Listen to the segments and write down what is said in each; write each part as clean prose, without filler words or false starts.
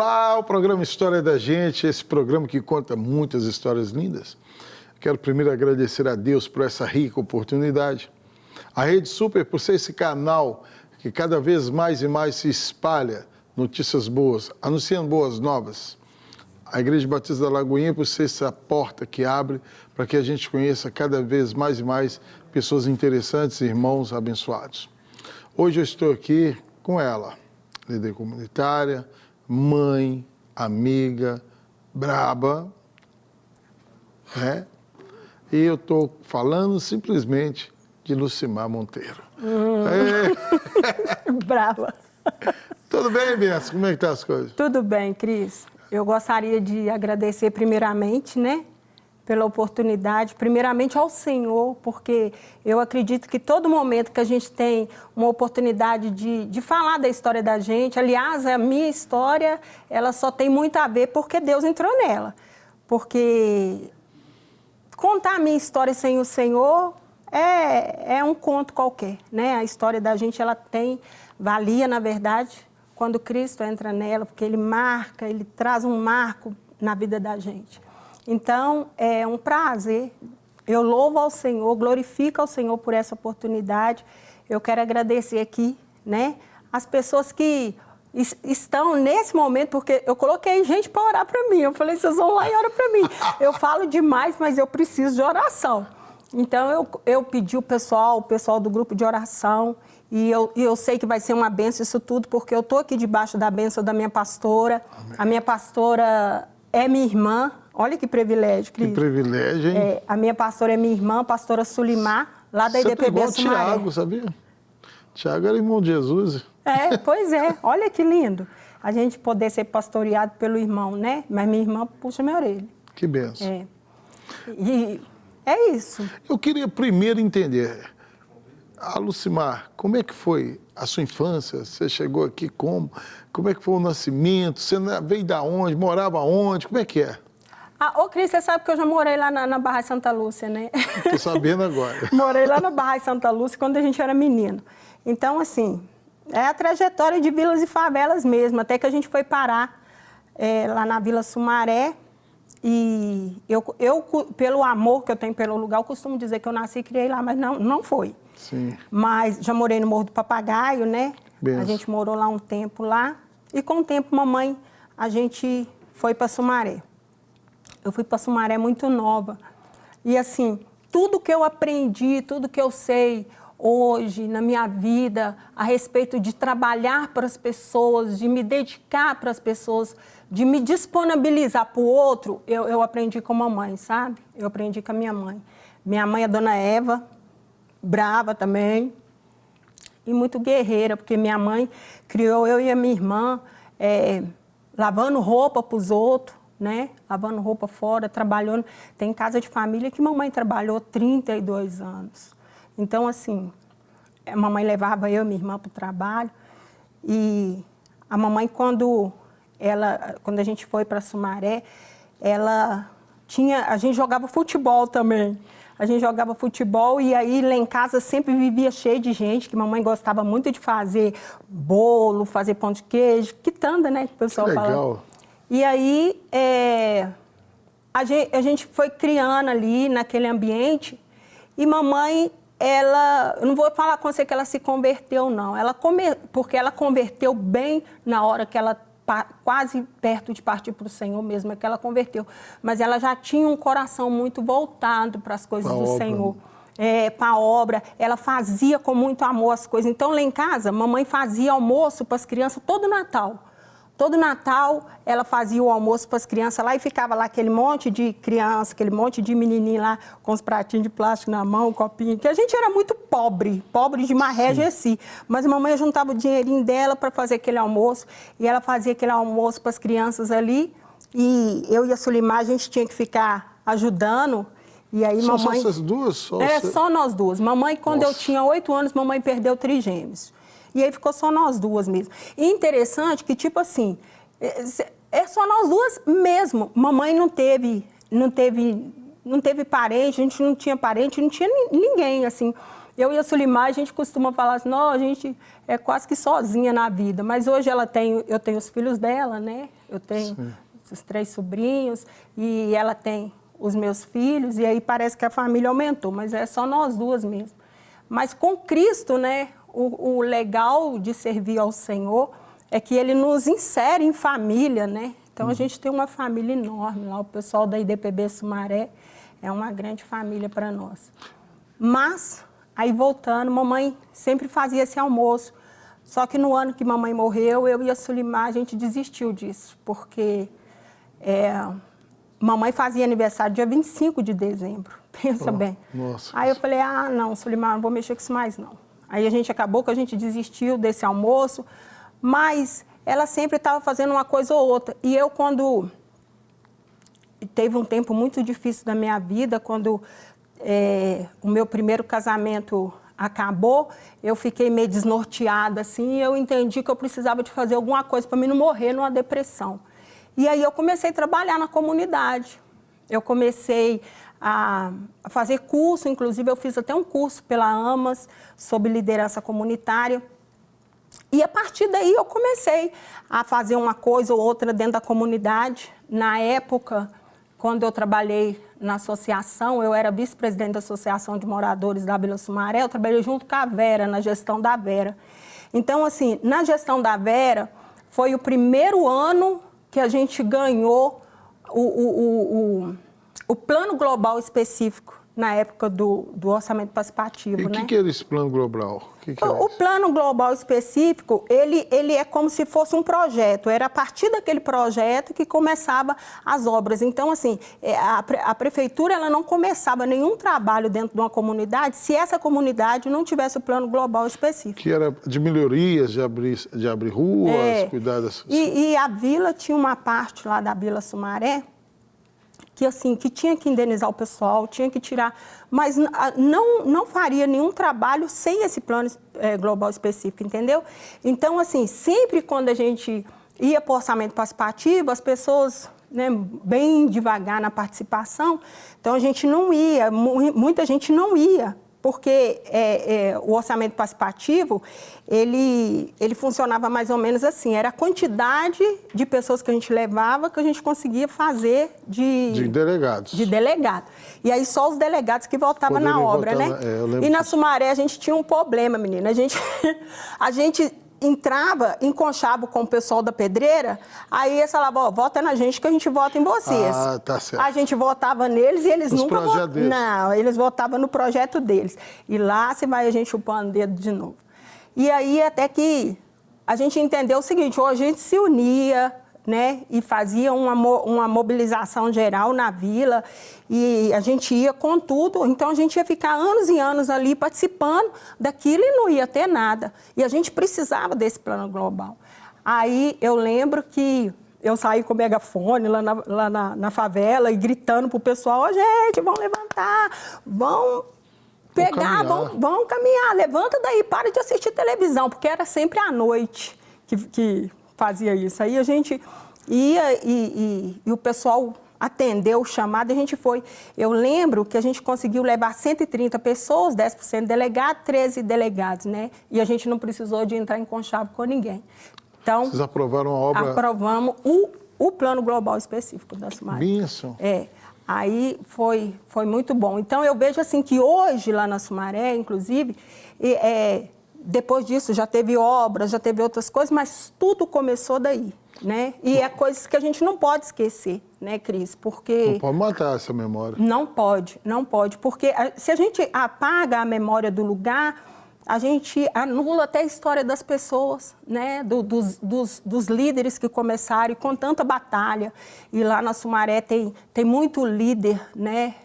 Olá, o programa História da Gente, esse programa que conta muitas histórias lindas. Quero primeiro agradecer a Deus por essa rica oportunidade. A Rede Super por ser esse canal que cada vez mais e mais se espalha notícias boas, anunciando boas novas. A Igreja Batista da Lagoinha por ser essa porta que abre para que a gente conheça cada vez mais e mais pessoas interessantes, irmãos abençoados. Hoje eu estou aqui com ela, líder comunitária, mãe, amiga, braba, né? E eu estou falando simplesmente de Lucimar Monteiro. Brava. Tudo bem, Bênção? Como é que estão as coisas? Tudo bem, Cris. Eu gostaria de agradecer primeiramente, né, pela oportunidade, primeiramente ao Senhor, porque eu acredito que todo momento que a gente tem uma oportunidade de falar da história da gente, aliás, a minha história, ela só tem muito a ver porque Deus entrou nela. Porque contar a minha história sem o Senhor é um conto qualquer, né? A história da gente, ela tem valia, na verdade, quando Cristo entra nela, porque Ele marca, Ele traz um marco na vida da gente. Então, é um prazer. Eu louvo ao Senhor, glorifico ao Senhor por essa oportunidade. Eu quero agradecer aqui, né, as pessoas que estão nesse momento, porque eu coloquei gente para orar para mim. Eu falei, vocês vão lá e oram para mim. Eu falo demais, mas eu preciso de oração. Então, eu pedi o pessoal do grupo de oração, e eu sei que vai ser uma bênção isso tudo, porque eu estou aqui debaixo da bênção da minha pastora. Amém. A minha pastora é minha irmã. Olha que privilégio, Cris. Que privilégio, hein? A minha pastora é minha irmã, a pastora Sulimar, lá da IDPB Sumaré. Tiago, sabia? Tiago era irmão de Jesus. Pois é. Olha que lindo. A gente poder ser pastoreado pelo irmão, né? Mas minha irmã puxa minha orelha. Que benção. E é isso. Eu queria primeiro entender, Lucimar, como é que foi a sua infância? Você chegou aqui como? Como é que foi o nascimento? Você veio da onde? Morava onde? Como é que é? Ô, Cris, você sabe que eu já morei lá na Barra de Santa Lúcia, né? Estou sabendo agora. Morei lá na Barra de Santa Lúcia quando a gente era menino. Então, assim, é a trajetória de vilas e favelas mesmo, até que a gente foi parar lá na Vila Sumaré. E eu, pelo amor que eu tenho pelo lugar, eu costumo dizer que eu nasci e criei lá, mas não foi. Sim. Mas já morei no Morro do Papagaio, né? Benção. A gente morou lá um tempo lá. E com o tempo, mamãe, a gente foi para Sumaré. Eu fui para Sumaré muito nova. E assim, tudo que eu aprendi, tudo que eu sei hoje na minha vida a respeito de trabalhar para as pessoas, de me dedicar para as pessoas, de me disponibilizar para o outro, eu aprendi com a mamãe, sabe? Eu aprendi com a minha mãe. Minha mãe é a dona Eva, brava também, e muito guerreira, porque minha mãe criou eu e a minha irmã lavando roupa para os outros, né? Lavando roupa fora, trabalhando. Tem casa de família que mamãe trabalhou 32 anos. Então, assim, a mamãe levava eu e minha irmã para o trabalho. E a mamãe, quando a gente foi para Sumaré, a gente jogava futebol também. A gente jogava futebol e aí lá em casa sempre vivia cheio de gente, que mamãe gostava muito de fazer bolo, fazer pão de queijo, quitanda, né? Que o pessoal que legal. Fala. E aí a gente foi criando ali naquele ambiente e mamãe, eu não vou falar com você que ela se converteu, não. Porque ela converteu bem na hora que ela quase perto de partir para o Senhor mesmo, é que ela converteu. Mas ela já tinha um coração muito voltado para as coisas do Senhor. Para a obra, ela fazia com muito amor as coisas. Então, lá em casa, mamãe fazia almoço para as crianças todo Natal. Todo Natal, ela fazia o almoço para as crianças lá e ficava lá aquele monte de criança, aquele monte de menininho lá com os pratinhos de plástico na mão, um copinho. Que a gente era muito pobre de maré, Gessi. Mas a mamãe juntava o dinheirinho dela para fazer aquele almoço. E ela fazia aquele almoço para as crianças ali. E eu e a Sulimar, a gente tinha que ficar ajudando. E aí São mamãe... só essas duas? Só nós duas. Mamãe, quando eu tinha 8 anos, mamãe perdeu trigêmeos. E aí ficou só nós duas mesmo. E interessante que, tipo assim, é só nós duas mesmo. Mamãe não teve parente, a gente não tinha parente, não tinha ninguém, assim. eu e a Sulimar, a gente costuma falar assim, não, a gente é quase que sozinha na vida, mas hoje eu tenho os filhos dela, né? Eu tenho os 3 sobrinhos e ela tem os meus filhos, e aí parece que a família aumentou, mas é só nós duas mesmo. Mas com Cristo, né, o legal de servir ao Senhor é que Ele nos insere em família, né? Então a gente tem uma família enorme lá, o pessoal da IDPB Sumaré é uma grande família para nós. Mas, aí voltando, mamãe sempre fazia esse almoço. Só que no ano que mamãe morreu, eu e a Sulimar, a gente desistiu disso, porque mamãe fazia aniversário dia 25 de dezembro, pensa bem. Nossa. Aí eu falei, não, Sulimar, não vou mexer com isso mais não. Aí acabou que a gente desistiu desse almoço, mas ela sempre estava fazendo uma coisa ou outra. E eu, quando teve um tempo muito difícil da minha vida, quando o meu primeiro casamento acabou, eu fiquei meio desnorteada, assim, e eu entendi que eu precisava de fazer alguma coisa para mim não morrer numa depressão. E aí eu comecei a trabalhar na comunidade. Eu comecei a fazer curso, inclusive eu fiz até um curso pela AMAS sobre liderança comunitária. E a partir daí eu comecei a fazer uma coisa ou outra dentro da comunidade. Na época, quando eu trabalhei na associação, eu era vice-presidente da Associação de Moradores da Vila Sumaré, eu trabalhei junto com a Vera, na gestão da Vera. Então, assim, na gestão da Vera, foi o primeiro ano que a gente ganhou o plano global específico na época do orçamento participativo. E o que era esse plano global? O plano global específico, ele é como se fosse um projeto. Era a partir daquele projeto que começava as obras. Então, assim, a prefeitura ela não começava nenhum trabalho dentro de uma comunidade se essa comunidade não tivesse o plano global específico. Que era de melhorias, de abrir ruas, cuidar das... E a vila tinha uma parte lá da Vila Sumaré, que assim, que tinha que indenizar o pessoal, tinha que tirar, mas não faria nenhum trabalho sem esse plano global específico, entendeu? Então, assim, sempre quando a gente ia para o orçamento participativo, as pessoas, né, bem devagar na participação, então a gente não ia, muita gente não ia, porque o orçamento participativo, ele funcionava mais ou menos assim, era a quantidade de pessoas que a gente levava que a gente conseguia fazer de delegados. De delegado. E aí só os delegados que votavam na obra, né? E na Sumaré a gente tinha um problema, menina, a gente entrava em conchavo com o pessoal da pedreira, aí eles falavam, vota na gente que a gente vota em vocês. Ah, tá certo. A gente votava neles e eles nunca votavam. Não, eles votavam no projeto deles. E lá se vai a gente chupando o dedo de novo. E aí até que a gente entendeu o seguinte, hoje a gente se unia, né, e fazia uma mobilização geral na vila e a gente ia com tudo, então a gente ia ficar anos e anos ali participando daquilo e não ia ter nada. E a gente precisava desse plano global. Aí eu lembro que eu saí com o megafone lá na favela e gritando pro pessoal, gente, vão levantar, vão pegar, vão caminhar, levanta daí, para de assistir televisão, porque era sempre à noite que fazia isso. Aí a gente ia e o pessoal atendeu o chamado e a gente foi. Eu lembro que a gente conseguiu levar 130 pessoas, 10% delegado, 13 delegados, né? E a gente não precisou de entrar em conchavo com ninguém. Então, vocês aprovaram a obra? Aprovamos o plano global específico da Sumaré. Isso. Aí foi muito bom. Então, eu vejo assim que hoje lá na Sumaré, inclusive, depois disso já teve obras, já teve outras coisas, mas tudo começou daí, né? E é coisas que a gente não pode esquecer, né, Cris? Porque... Não pode matar essa memória. Não pode, porque se a gente apaga a memória do lugar, a gente anula até a história das pessoas, né? Dos líderes que começaram e com tanta batalha. E lá na Sumaré tem muito líder, né?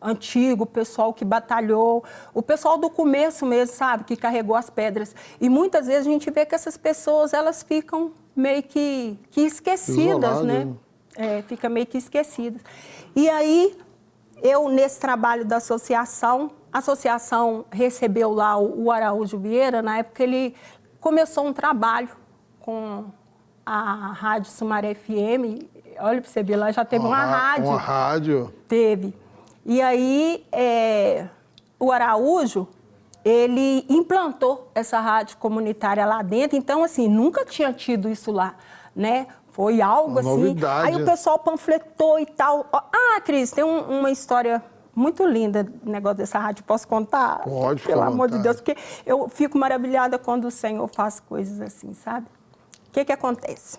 Antigo, o pessoal que batalhou, o pessoal do começo mesmo, sabe, que carregou as pedras. E muitas vezes a gente vê que essas pessoas, elas ficam meio que esquecidas, isolado, né? Fica meio que esquecidas. E aí, eu, nesse trabalho da associação, a associação recebeu lá o Araújo Vieira, na época ele começou um trabalho com a Rádio Sumaré FM, olha para você ver, lá já teve uma rádio. Uma rádio? Teve. E aí, o Araújo, ele implantou essa rádio comunitária lá dentro, então, assim, nunca tinha tido isso lá, né? Foi algo assim. Novidade. Aí o pessoal panfletou e tal. Ah, Cris, tem uma história muito linda do negócio dessa rádio. Posso contar? Pode, pelo amor de vontade. Deus, porque eu fico maravilhada quando o Senhor faz coisas assim, sabe? O que acontece?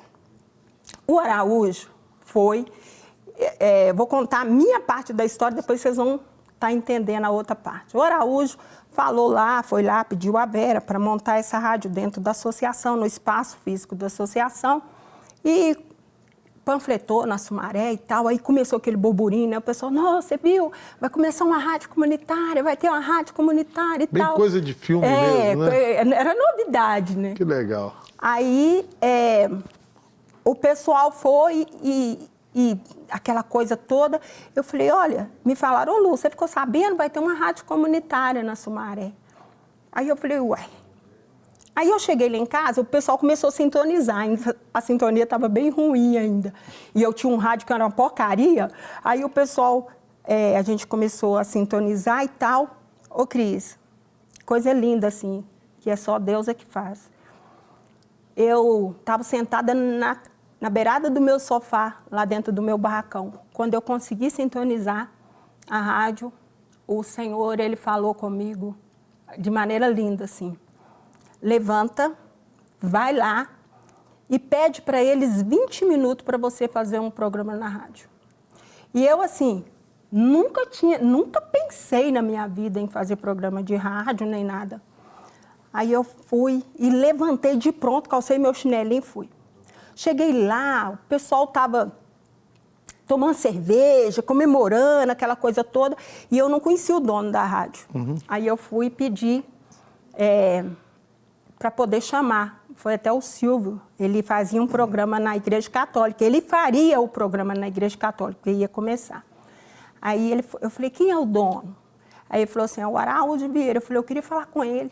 O Araújo foi... vou contar a minha parte da história, depois vocês vão estar entendendo a outra parte. O Araújo falou lá, foi lá, pediu a Vera para montar essa rádio dentro da associação, no espaço físico da associação, e panfletou na Sumaré e tal, aí começou aquele burburinho, né? O pessoal, nossa, você viu? Vai começar uma rádio comunitária, vai ter uma rádio comunitária e Bem tal. coisa de filme mesmo, né? Era novidade, né? Que legal. Aí o pessoal foi e aquela coisa toda, eu falei, olha, me falaram, ô Lu, você ficou sabendo? Vai ter uma rádio comunitária na Sumaré. Aí eu falei, ué. Aí eu cheguei lá em casa, o pessoal começou a sintonizar, a sintonia estava bem ruim ainda. E eu tinha um rádio que era uma porcaria, aí o pessoal, a gente começou a sintonizar e tal. Ô Cris, coisa linda assim, que é só Deus é que faz. Eu estava sentada na beirada do meu sofá, lá dentro do meu barracão. Quando eu consegui sintonizar a rádio, o Senhor, Ele falou comigo de maneira linda, assim. Levanta, vai lá e pede para eles 20 minutos para você fazer um programa na rádio. E eu, assim, nunca pensei na minha vida em fazer programa de rádio, nem nada. Aí eu fui e levantei de pronto, calcei meu chinelinho e fui. Cheguei lá, o pessoal estava tomando cerveja, comemorando, aquela coisa toda, e eu não conhecia o dono da rádio. Uhum. Aí eu fui pedir para poder chamar. Foi até o Silvio, ele fazia um programa na Igreja Católica, ele faria o programa na Igreja Católica, que ia começar. Aí eu falei, quem é o dono? Aí ele falou assim, é o Araújo Vieira. Eu falei, eu queria falar com ele.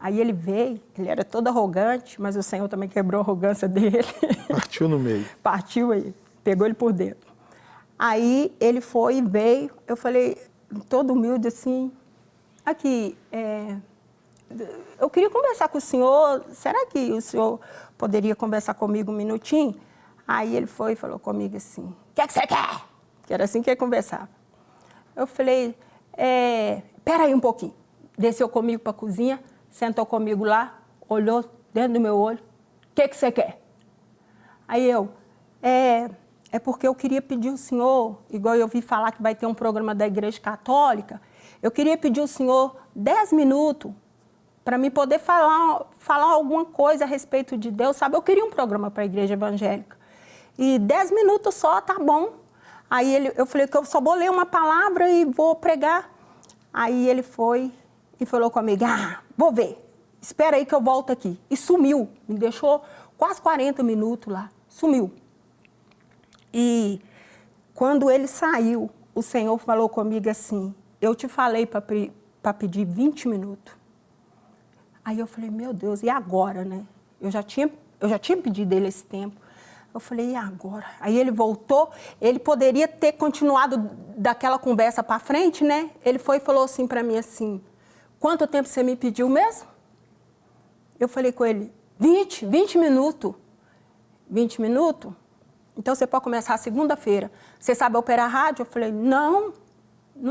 Aí ele veio, ele era todo arrogante, mas o Senhor também quebrou a arrogância dele. Partiu no meio. Partiu aí, pegou ele por dentro. Aí ele foi e veio, eu falei, todo humilde assim, aqui, eu queria conversar com o senhor, será que o senhor poderia conversar comigo um minutinho? Aí ele foi e falou comigo assim, o que é que você quer? Que era assim que ele conversava. Eu falei, espera aí um pouquinho. Desceu comigo para a cozinha, sentou comigo lá, olhou dentro do meu olho, o que você quer? Aí eu, é porque eu queria pedir ao senhor, igual eu ouvi falar que vai ter um programa da Igreja Católica, eu queria pedir ao senhor 10 minutos para me poder falar alguma coisa a respeito de Deus, sabe? Eu queria um programa para a Igreja Evangélica. E 10 minutos só, tá bom. Aí eu falei que eu só vou ler uma palavra e vou pregar. Aí ele foi e falou comigo, vou ver, espera aí que eu volto aqui. E sumiu, me deixou quase 40 minutos lá, sumiu. E quando ele saiu, o Senhor falou comigo assim, eu te falei para pedir 20 minutos. Aí eu falei, meu Deus, e agora, né? Eu já tinha pedido ele esse tempo. Eu falei, e agora? Aí ele voltou, ele poderia ter continuado daquela conversa para frente, né? Ele foi e falou assim para mim assim, quanto tempo você me pediu mesmo? Eu falei com ele, 20 minutos. 20 minutos? Então você pode começar segunda-feira. Você sabe operar rádio? Eu falei, não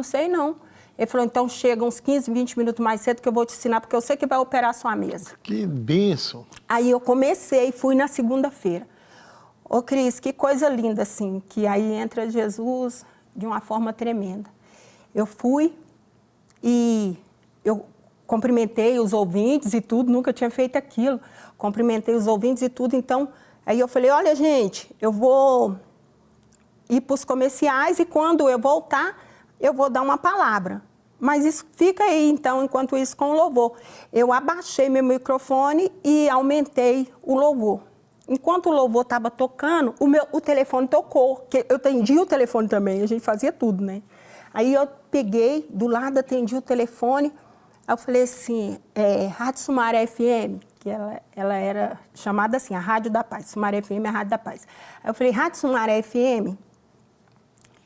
sei não. Ele falou, então chega uns 15, 20 minutos mais cedo que eu vou te ensinar, porque eu sei que vai operar a sua mesa. Que bênção. Aí eu comecei, fui na segunda-feira. Ô Cris, que coisa linda assim, que aí entra Jesus de uma forma tremenda. Eu fui e eu cumprimentei os ouvintes e tudo, nunca tinha feito aquilo. Cumprimentei os ouvintes e tudo, então, aí eu falei, olha gente, eu vou ir para os comerciais e quando eu voltar, eu vou dar uma palavra. Mas isso fica aí, então, enquanto isso, com o louvor. Eu abaixei meu microfone e aumentei o louvor. Enquanto o louvor estava tocando, o telefone tocou, que eu atendi o telefone também, a gente fazia tudo, né? Aí eu peguei, do lado atendi o telefone, aí eu falei assim, Rádio Sumaré FM, que ela era chamada assim, a Rádio da Paz, Sumaré FM é a Rádio da Paz. Aí eu falei, Rádio Sumaré FM,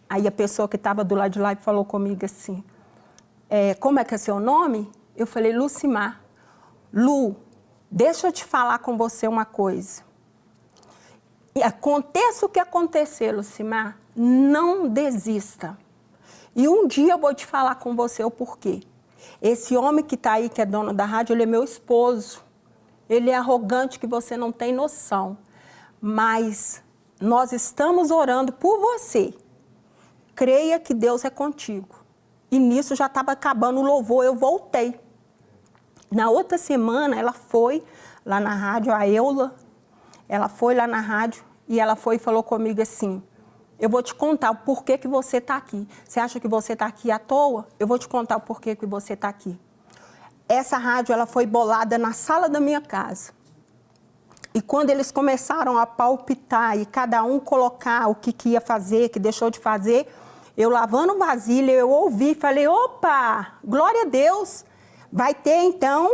aí a pessoa que estava do lado de lá falou comigo assim, como é que é seu nome? Eu falei, Lucimar. Lu, deixa eu te falar com você uma coisa. E aconteça o que acontecer, Lucimar, não desista. E um dia eu vou te falar com você o porquê. Esse homem que está aí, que é dono da rádio, ele é meu esposo. Ele é arrogante que você não tem noção. Mas nós estamos orando por você. Creia que Deus é contigo. E nisso já estava acabando o louvor, eu voltei. Na outra semana, ela foi lá na rádio, a Eula, ela foi lá na rádio e ela foi e falou comigo assim, eu vou te contar o porquê que você está aqui. Você acha que você está aqui à toa? Eu vou te contar o porquê que você está aqui. Essa rádio, ela foi bolada na sala da minha casa. E quando eles começaram a palpitar e cada um colocar o que ia fazer, que deixou de fazer, eu lavando vasilha, eu ouvi e falei, opa, glória a Deus, vai ter então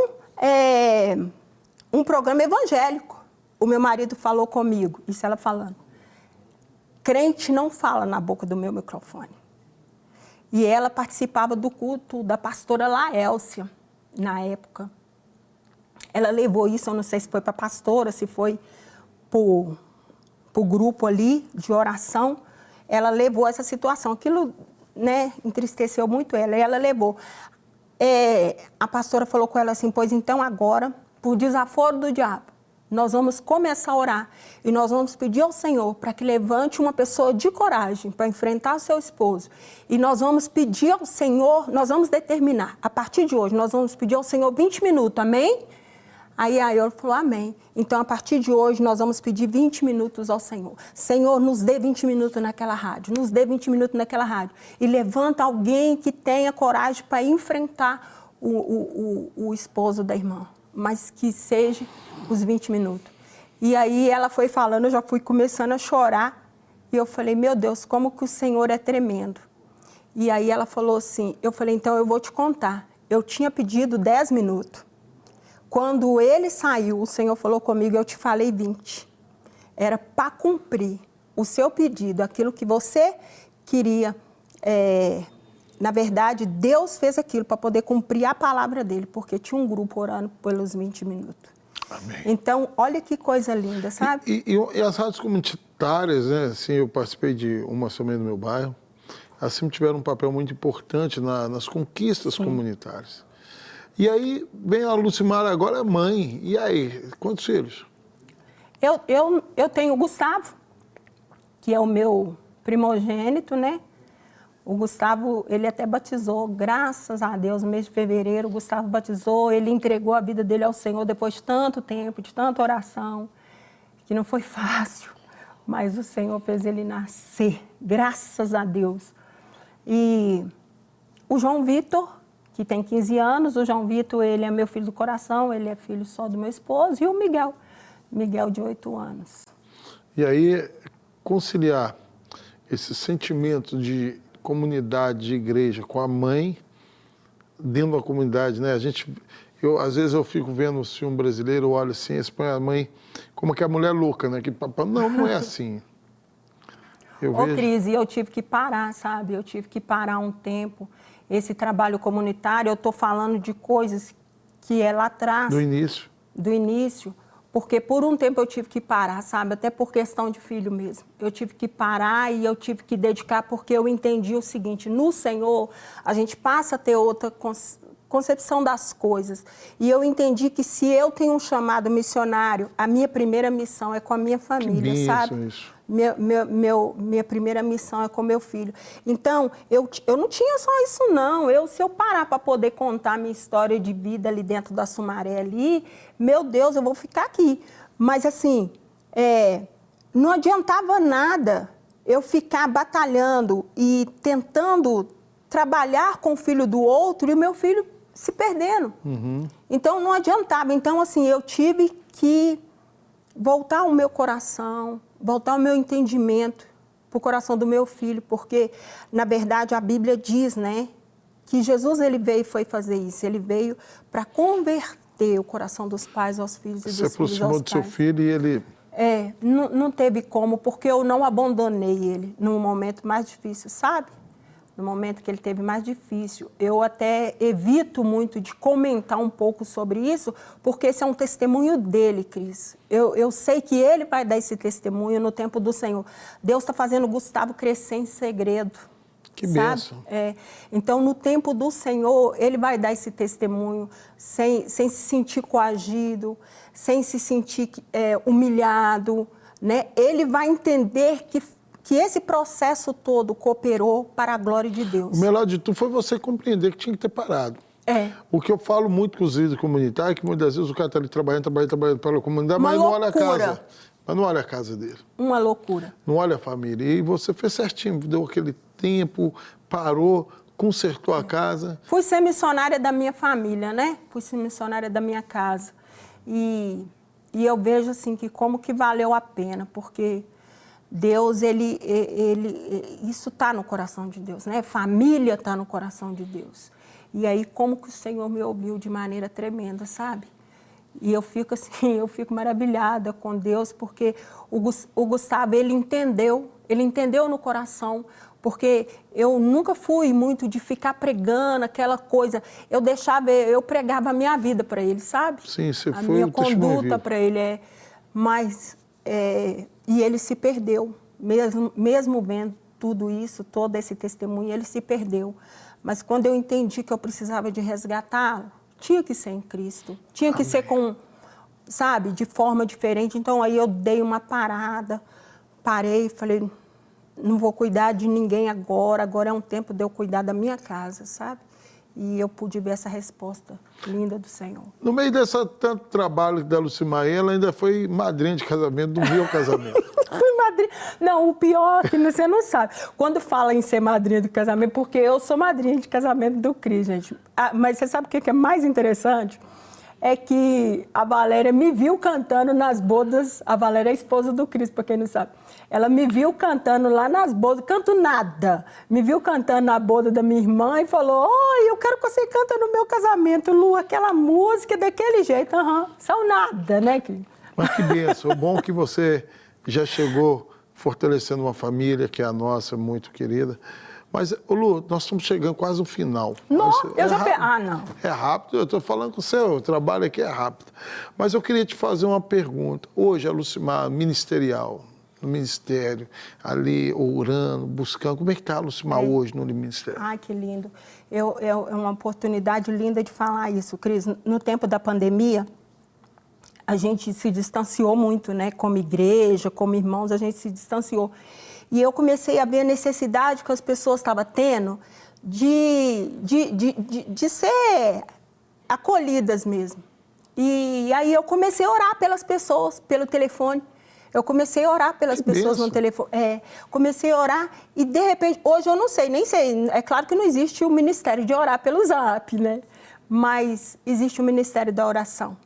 um programa evangélico. O meu marido falou comigo, isso ela falando. Crente não fala na boca do meu microfone. E ela participava do culto da pastora Laélcia, na época. Ela levou isso, eu não sei se foi para a pastora, se foi para o grupo ali de oração. Ela levou essa situação. Aquilo, né, entristeceu muito ela. E ela levou. A pastora falou com ela assim, pois então agora, por desaforo do diabo, nós vamos começar a orar e nós vamos pedir ao Senhor para que levante uma pessoa de coragem para enfrentar o seu esposo. E nós vamos pedir ao Senhor, nós vamos determinar, a partir de hoje, nós vamos pedir ao Senhor 20 minutos, amém? Aí a Eula falou, amém. Então, a partir de hoje, nós vamos pedir 20 minutos ao Senhor. Senhor, nos dê 20 minutos naquela rádio, nos dê 20 minutos naquela rádio. E levanta alguém que tenha coragem para enfrentar o esposo da irmã, mas que seja os 20 minutos. E aí ela foi falando, eu já fui começando a chorar, e eu falei, meu Deus, como que o Senhor é tremendo. E aí ela falou assim, eu falei, então eu vou te contar. Eu tinha pedido 10 minutos. Quando ele saiu, o Senhor falou comigo, eu te falei 20. Era para cumprir o seu pedido, aquilo que você queria. Na verdade, Deus fez aquilo para poder cumprir a palavra dele, porque tinha um grupo orando pelos 20 minutos. Amém. Então, olha que coisa linda, sabe? E as rádios comunitárias, né? Assim, eu participei de uma somente no meu bairro, elas sempre tiveram um papel muito importante nas conquistas comunitárias. E aí, vem a Lucimar agora, mãe. E aí, quantos filhos? Eu tenho o Gustavo, que é o meu primogênito, né? O Gustavo, ele até batizou, graças a Deus, no mês de fevereiro, o Gustavo batizou, ele entregou a vida dele ao Senhor depois de tanto tempo, de tanta oração, que não foi fácil, mas o Senhor fez ele nascer, graças a Deus. E o João Vitor, que tem 15 anos, o João Vitor, ele é meu filho do coração, ele é filho só do meu esposo, e o Miguel de 8 anos. E aí, conciliar esse sentimento de comunidade, de igreja, com a mãe, dentro da comunidade, né? Às vezes eu fico vendo o filme brasileiro, eu olho assim, põe a mãe como que a mulher louca, né? Que papai, não é assim. Cris, eu tive que parar, sabe? Eu tive que parar um tempo. Esse trabalho comunitário, eu estou falando de coisas que é lá atrás. Do início. Do início. Porque por um tempo eu tive que parar, sabe? Até por questão de filho mesmo. Eu tive que parar e eu tive que dedicar porque eu entendi o seguinte, no Senhor a gente passa a ter outra concepção das coisas. E eu entendi que se eu tenho um chamado missionário, a minha primeira missão é com a minha família, que sabe? Isso. Minha primeira missão é com meu filho. Então, eu não tinha só isso, não. Se eu parar para poder contar minha história de vida ali dentro da Sumaré ali, meu Deus, eu vou ficar aqui. Mas, assim, não adiantava nada eu ficar batalhando e tentando trabalhar com o filho do outro e o meu filho se perdendo. Uhum. Então, não adiantava. Então, assim, eu tive que voltar o meu coração, voltar o meu entendimento para o coração do meu filho, porque, na verdade, a Bíblia diz, né, que Jesus, ele veio e foi fazer isso. Ele veio para converter o coração dos pais aos filhos e dos filhos aos pais. Se aproximou do seu filho e ele... não teve como, porque eu não abandonei ele num momento mais difícil, sabe? no momento que ele teve mais difícil. Eu até evito muito de comentar um pouco sobre isso, porque esse é um testemunho dele, Cris. Eu sei que ele vai dar esse testemunho no tempo do Senhor. Deus está fazendo o Gustavo crescer em segredo. Que bênção. Então, no tempo do Senhor, ele vai dar esse testemunho sem se sentir coagido, sem se sentir humilhado, né? Ele vai entender que esse processo todo cooperou para a glória de Deus. O melhor de tudo foi você compreender que tinha que ter parado. O que eu falo muito com os líderes comunitários é que muitas vezes o cara está ali trabalhando pela comunidade, mas não olha a casa. Mas não olha a casa dele. Uma loucura. Não olha a família. E você fez certinho, deu aquele tempo, parou, consertou a casa. Fui ser missionária da minha família, né? Fui ser missionária da minha casa. E eu vejo assim que como que valeu a pena, porque Deus, isso está no coração de Deus, né? Família está no coração de Deus. E aí como que o Senhor me ouviu de maneira tremenda, sabe? E eu fico maravilhada com Deus, porque o Gustavo, ele entendeu no coração, porque eu nunca fui muito de ficar pregando aquela coisa. Eu pregava a minha vida para ele, sabe? Sim, você a foi minha o testemunho conduta vivo. para ele e ele se perdeu, mesmo vendo tudo isso, todo esse testemunho, ele se perdeu. Mas quando eu entendi que eu precisava de resgatá-lo, tinha que ser em Cristo, tinha que ser de forma diferente. Então, aí eu dei uma parada, parei e falei, não vou cuidar de ninguém agora é um tempo de eu cuidar da minha casa, sabe? E eu pude ver essa resposta linda do Senhor. No meio desse tanto trabalho da Lucimaí, ela ainda foi madrinha de casamento do meu casamento. Fui madrinha. Não, o pior é que você não sabe. Quando fala em ser madrinha de casamento, porque eu sou madrinha de casamento do Cris, gente. Mas você sabe o que é mais interessante? É que a Valéria me viu cantando nas bodas. A Valéria é a esposa do Cris, para quem não sabe. Ela me viu cantando lá nas bodas, canto nada. Me viu cantando na boda da minha irmã e falou, eu quero que você canta no meu casamento, Lu, aquela música daquele jeito. São nada, né, Cris? Mas que bênção. O bom é que você já chegou fortalecendo uma família, que é a nossa, muito querida. Mas, Lu, nós estamos chegando quase no final. Não, não. É rápido, eu estou falando com o seu trabalho aqui, é rápido. Mas eu queria te fazer uma pergunta. Hoje, a Lucimar ministerial, no ministério, ali orando, buscando, como é que está a Lucimar hoje no ministério? Ai, que lindo. É uma oportunidade linda de falar isso, Cris. No tempo da pandemia, a gente se distanciou muito, né? Como igreja, como irmãos, a gente se distanciou. E eu comecei a ver a necessidade que as pessoas estavam tendo de ser acolhidas mesmo. E aí eu comecei a orar pelas pessoas, pelo telefone. Eu comecei a orar pelas pessoas no telefone. Comecei a orar e, de repente, hoje eu não sei, nem sei. É claro que não existe o ministério de orar pelo Zap, né? Mas existe o ministério da oração.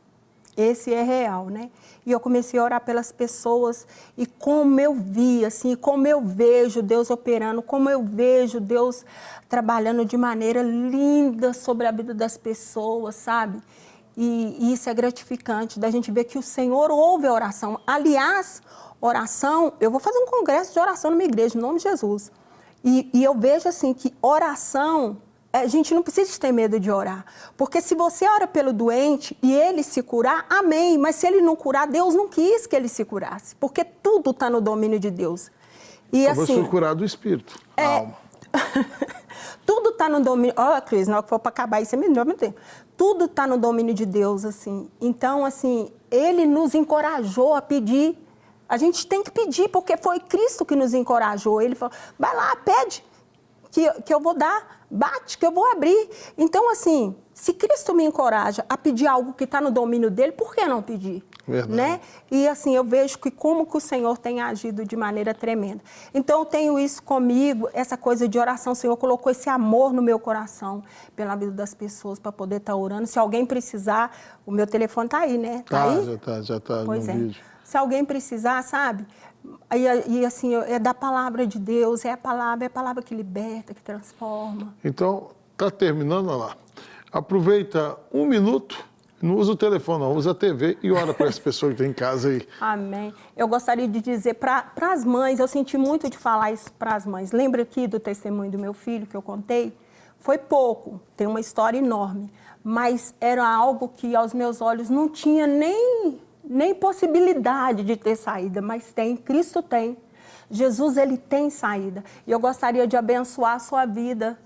Esse é real, né? E eu comecei a orar pelas pessoas e como eu vi, assim, como eu vejo Deus operando, como eu vejo Deus trabalhando de maneira linda sobre a vida das pessoas, sabe? E isso é gratificante, da gente ver que o Senhor ouve a oração. Aliás, oração, eu vou fazer um congresso de oração na minha igreja, em nome de Jesus. E eu vejo, assim, que oração... A gente não precisa ter medo de orar, porque se você ora pelo doente e ele se curar, amém, mas se ele não curar, Deus não quis que ele se curasse, porque tudo está no domínio de Deus. E assim, você foi curado do espírito, alma. Tudo está no domínio... Cris, na hora que for para acabar isso, me deu tempo. Tudo está no domínio de Deus, assim. Então, assim, ele nos encorajou a pedir. A gente tem que pedir, porque foi Cristo que nos encorajou. Ele falou, vai lá, pede, que eu vou dar. Bate, que eu vou abrir. Então, assim, se Cristo me encoraja a pedir algo que está no domínio dele, por que não pedir? Verdade. Né? E, assim, eu vejo que como que o Senhor tem agido de maneira tremenda. Então, eu tenho isso comigo, essa coisa de oração. O Senhor colocou esse amor no meu coração pela vida das pessoas para poder estar orando. Se alguém precisar, o meu telefone está aí, né? Tá aí? Já está no vídeo. Se alguém precisar, sabe... E assim, é da palavra de Deus, é a palavra que liberta, que transforma. Então, está terminando, olha lá. Aproveita 1 minuto Não usa o telefone, não, usa a TV e ora para essa pessoa que tem em casa aí. Amém. Eu gostaria de dizer para as mães, eu senti muito de falar isso para as mães. Lembra aqui do testemunho do meu filho que eu contei? Foi pouco, tem uma história enorme, mas era algo que aos meus olhos não tinha nem possibilidade de ter saída, mas tem, Cristo tem. Jesus, ele tem saída. E eu gostaria de abençoar a sua vida,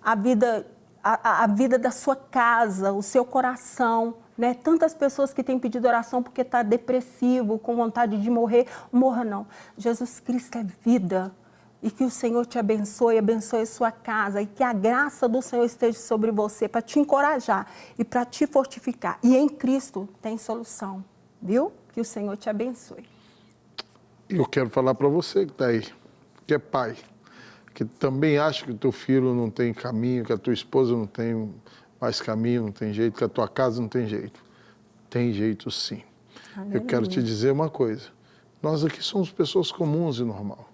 a vida da sua casa, o seu coração, né? Tantas pessoas que têm pedido oração porque está depressivo, com vontade de morrer. Morra não. Jesus Cristo é vida. E que o Senhor te abençoe, abençoe a sua casa. E que a graça do Senhor esteja sobre você para te encorajar e para te fortificar. E em Cristo tem solução, viu? Que o Senhor te abençoe. Eu quero falar para você que está aí, que é pai, que também acha que o teu filho não tem caminho, que a tua esposa não tem mais caminho, não tem jeito, que a tua casa não tem jeito. Tem jeito sim. Aleluia. Eu quero te dizer uma coisa. Nós aqui somos pessoas comuns e normal.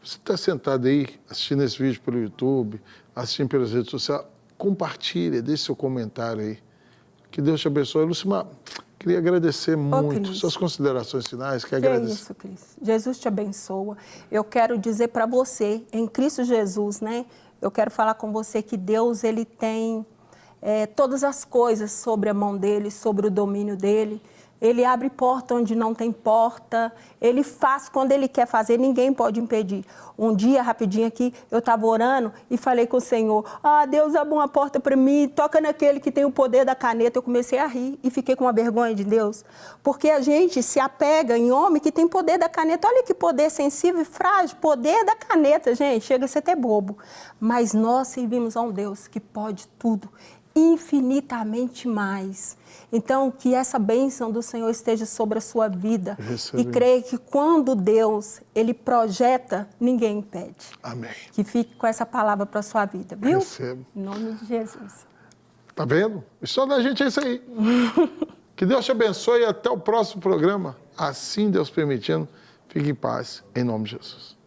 Você está sentado aí, assistindo esse vídeo pelo YouTube, assistindo pelas redes sociais, compartilha, deixe seu comentário aí. Que Deus te abençoe. Lucimar, queria agradecer muito. Cris. Suas considerações finais, Que é isso, Cris. Jesus te abençoa. Eu quero dizer para você, em Cristo Jesus, né? Eu quero falar com você que Deus, ele tem todas as coisas sobre a mão dele, sobre o domínio dele. Ele abre porta onde não tem porta. Ele faz quando ele quer fazer, ninguém pode impedir. Um dia, rapidinho aqui, eu estava orando e falei com o Senhor, Deus abre uma porta para mim, toca naquele que tem o poder da caneta. Eu comecei a rir e fiquei com uma vergonha de Deus. Porque a gente se apega em homem que tem poder da caneta. Olha que poder sensível e frágil, poder da caneta, gente, chega a ser até bobo. Mas nós servimos a um Deus que pode tudo, infinitamente mais. Então, que essa bênção do Senhor esteja sobre a sua vida. E creia que quando Deus, ele projeta, ninguém impede. Amém. Que fique com essa palavra para a sua vida, viu? Recebo. Em nome de Jesus. Tá vendo? O só da gente é isso aí. Que Deus te abençoe e até o próximo programa. Assim, Deus permitindo, fique em paz, em nome de Jesus.